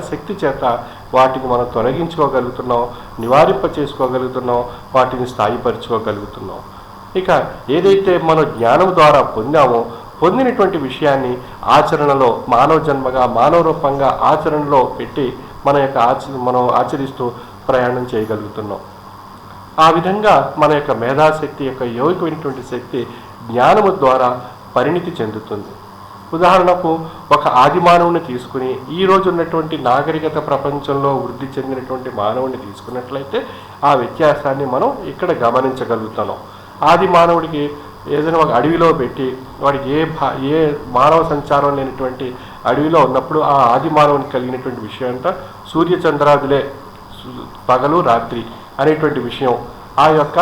శక్తి చేత వాటిని మనం తొలగించుకోగలుగుతున్నాం, నివారింప చేసుకోగలుగుతున్నాం, వాటిని స్థాయిపరచుకోగలుగుతున్నాం. ఇక ఏదైతే మనం జ్ఞానం ద్వారా పొందినటువంటి విషయాన్ని ఆచరణలో మానవ జన్మగా మానవ రూపంగా ఆచరణలో పెట్టి మనం ఆచరిస్తూ ప్రయాణం చేయగలుగుతున్నాం. ఆ విధంగా మన యొక్క మేధాశక్తి యొక్క యోగికమైనటువంటి శక్తి జ్ఞానము ద్వారా పరిణితి చెందుతుంది. ఉదాహరణకు ఒక ఆది మానవుని తీసుకుని ఈరోజు ఉన్నటువంటి నాగరికత ప్రపంచంలో వృద్ధి చెందినటువంటి మానవుని తీసుకున్నట్లయితే ఆ వ్యత్యాసాన్ని మనం ఇక్కడ గమనించగలుగుతున్నాం. ఆది మానవుడికి ఏదైనా ఒక అడవిలో పెట్టి వాడికి ఏ మానవ సంచారం లేనటువంటి అడవిలో ఉన్నప్పుడు ఆ ఆది మానవునికి కలిగినటువంటి విషయం అంతా సూర్యచంద్రాదులే, పగలు రాత్రి అనేటువంటి విషయం, ఆ యొక్క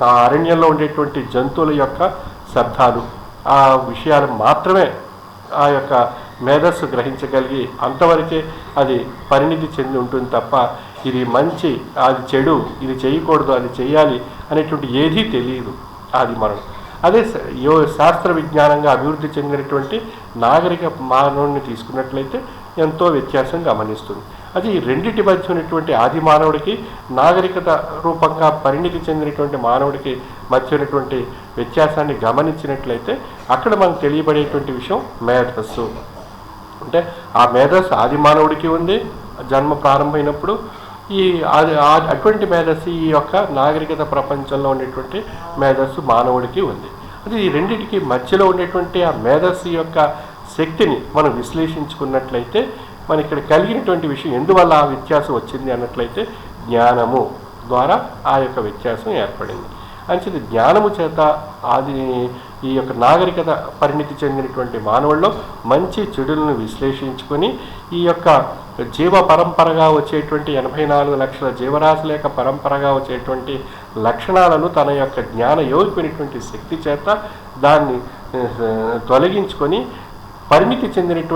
ఆ అరణ్యంలో ఉండేటువంటి జంతువుల యొక్క శబ్దాలు, ఆ విషయాలు మాత్రమే ఆ యొక్క మేధస్సు గ్రహించగలిగి అంతవరకే అది పరిణితి చెంది ఉంటుంది తప్ప ఇది మంచి, అది చెడు, ఇది చేయకూడదు, అది చేయాలి అనేటువంటి ఏదీ తెలియదు ఆది మానవుడు. అదే శాస్త్ర విజ్ఞానంగా అభివృద్ధి చెందినటువంటి నాగరిక మానవుడిని తీసుకున్నట్లయితే ఎంతో వ్యత్యాసం గమనిస్తుంది. అది రెండింటి మధ్య ఉన్నటువంటి ఆది మానవుడికి నాగరికత రూపంగా పరిణితి చెందినటువంటి మానవుడికి మధ్య ఉన్నటువంటి వ్యత్యాసాన్ని గమనించినట్లయితే అక్కడ మనకు తెలియబడేటువంటి విషయం మేధస్సు. అంటే ఆ మేధస్సు ఆది మానవుడికి ఉంది జన్మ ప్రారంభమైనప్పుడు. అటువంటి మేధస్సు ఈ యొక్క నాగరికత ప్రపంచంలో ఉండేటువంటి మేధస్సు మానవుడికి ఉంది. అది ఈ రెండింటికి మధ్యలో ఉండేటువంటి ఆ మేధస్సు యొక్క శక్తిని మనం విశ్లేషించుకున్నట్లయితే మన ఇక్కడ కలిగినటువంటి విషయం ఎందువల్ల ఆ వ్యత్యాసం వచ్చింది అన్నట్లయితే జ్ఞానము ద్వారా ఆ యొక్క వ్యత్యాసం ఏర్పడింది. అంచేది జ్ఞానము చేత ఈ యొక్క నాగరికత పరిణితి చెందినటువంటి మానవుల్లో మంచి చెడులను విశ్లేషించుకొని ఈ యొక్క జీవ పరంపరగా వచ్చేటువంటి 84 లక్షల జీవరాశుల యొక్క పరంపరగా వచ్చేటువంటి లక్షణాలను తన యొక్క జ్ఞాన యోగిపోయినటువంటి శక్తి చేత దాన్ని తొలగించుకొని పరిణితి చెందినటువంటి